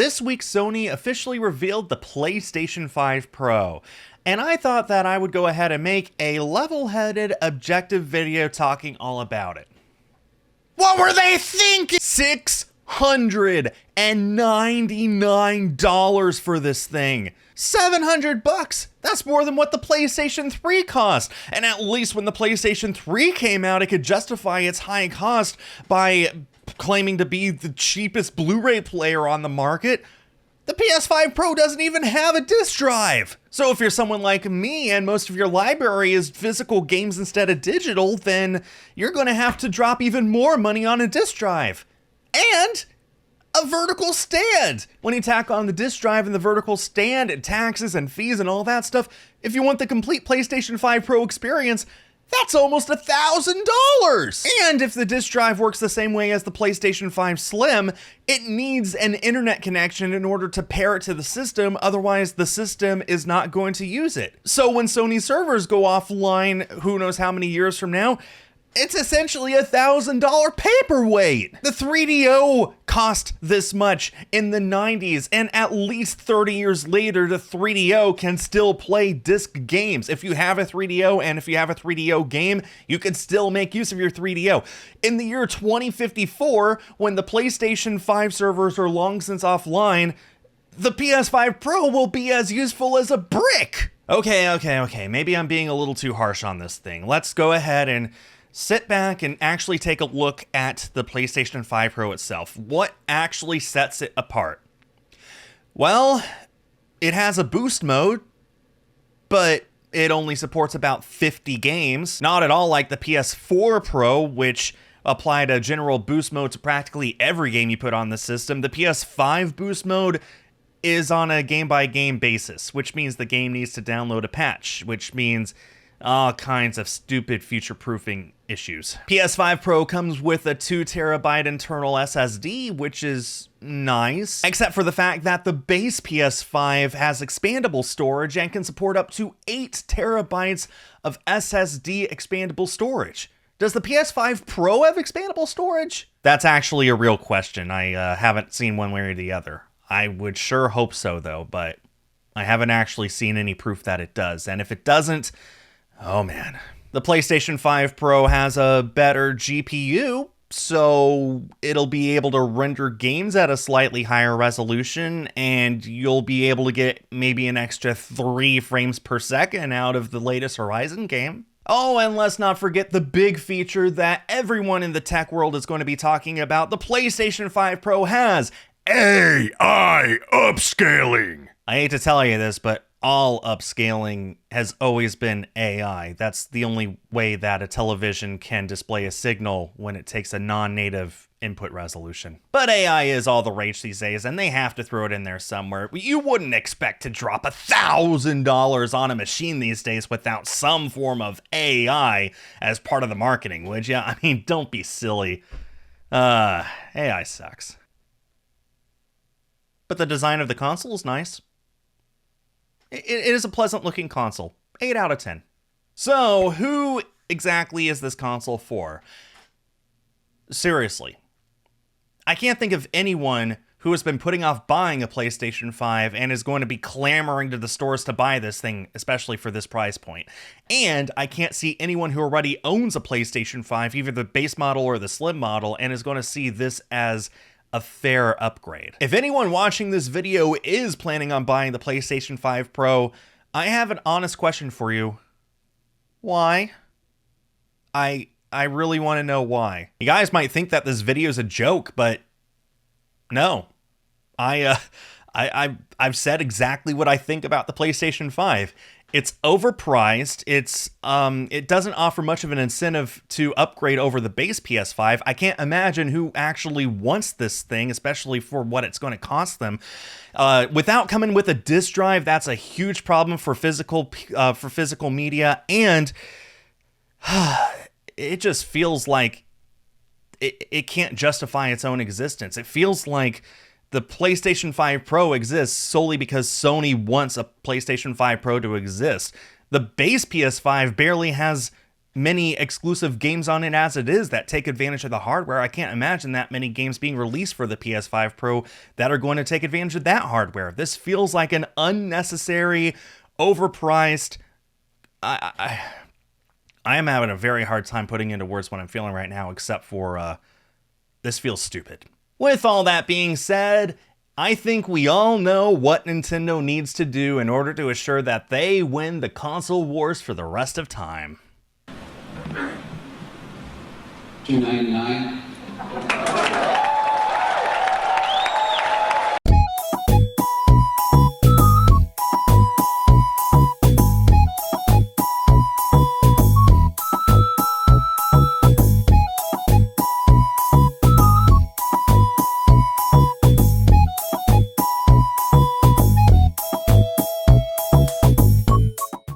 This week, Sony officially revealed the PlayStation 5 Pro, and I thought that I would go ahead and make a level-headed, objective video talking all about it. What were they thinking? $699 for this thing. $700. That's more than what the PlayStation 3 cost. And at least when the PlayStation 3 came out, it could justify its high cost by claiming to be the cheapest Blu-ray player on the market. The PS5 Pro doesn't even have a disc drive. So if you're someone like me and most of your library is physical games instead of digital, then you're going to have to drop even more money on a disc drive. And a vertical stand. When you tack on the disc drive and the vertical stand and taxes and fees and all that stuff, if you want the complete PlayStation 5 Pro experience, that's almost $1,000! And if the disc drive works the same way as the PlayStation 5 Slim, it needs an internet connection in order to pair it to the system, otherwise the system is not going to use it. So when Sony servers go offline, who knows how many years from now, it's essentially $1,000 paperweight. The 3DO cost this much in the 90s, and at least 30 years later, the 3DO can still play disc games. If you have a 3DO and if you have a 3DO game, you can still make use of your 3DO. In the year 2054, when the PlayStation 5 servers are long since offline, the PS5 Pro will be as useful as a brick. Okay, maybe I'm being a little too harsh on this thing. Let's go ahead and sit back and actually take a look at the PlayStation 5 Pro itself. What actually sets it apart? Well, it has a boost mode, but it only supports about 50 games. Not at all like the PS4 Pro, which applied a general boost mode to practically every game you put on the system. The PS5 boost mode is on a game-by-game basis, which means the game needs to download a patch, which means all kinds of stupid future-proofing issues. PS5 Pro comes with a 2TB internal SSD, which is nice, except for the fact that the base PS5 has expandable storage and can support up to 8TB of SSD expandable storage. Does the PS5 Pro have expandable storage? That's actually a real question. I haven't seen one way or the other. I would sure hope so, though, but I haven't actually seen any proof that it does. And if it doesn't, oh man. The PlayStation 5 Pro has a better GPU, so it'll be able to render games at a slightly higher resolution, and you'll be able to get maybe an extra 3 frames per second out of the latest Horizon game. Oh, and let's not forget the big feature that everyone in the tech world is going to be talking about. The PlayStation 5 Pro has AI upscaling. I hate to tell you this, but all upscaling has always been AI. That's the only way that a television can display a signal when it takes a non-native input resolution. But AI is all the rage these days, and they have to throw it in there somewhere. You wouldn't expect to drop $1,000 on a machine these days without some form of AI as part of the marketing, would you? I mean, don't be silly. AI sucks. But the design of the console is nice. It is a pleasant looking console. 8 out of 10. So, who exactly is this console for? Seriously. I can't think of anyone who has been putting off buying a PlayStation 5 and is going to be clamoring to the stores to buy this thing, especially for this price point. And I can't see anyone who already owns a PlayStation 5, either the base model or the slim model, and is going to see this as a fair upgrade. If anyone watching this video is planning on buying the PlayStation 5 Pro, I have an honest question for you. Why? I really want to know why. You guys might think that this video is a joke, but no. I've said exactly what I think about the PlayStation 5. It's overpriced. It doesn't offer much of an incentive to upgrade over the base PS5. I can't imagine who actually wants this thing, especially for what it's going to cost them. Without coming with a disc drive, that's a huge problem for physical media, and it just feels like it can't justify its own existence. It feels like the PlayStation 5 Pro exists solely because Sony wants a PlayStation 5 Pro to exist. The base PS5 barely has many exclusive games on it as it is that take advantage of the hardware. I can't imagine that many games being released for the PS5 Pro that are going to take advantage of that hardware. This feels like an unnecessary, overpriced... I am having a very hard time putting into words what I'm feeling right now, except for this feels stupid. With all that being said, I think we all know what Nintendo needs to do in order to assure that they win the console wars for the rest of time. $2.99.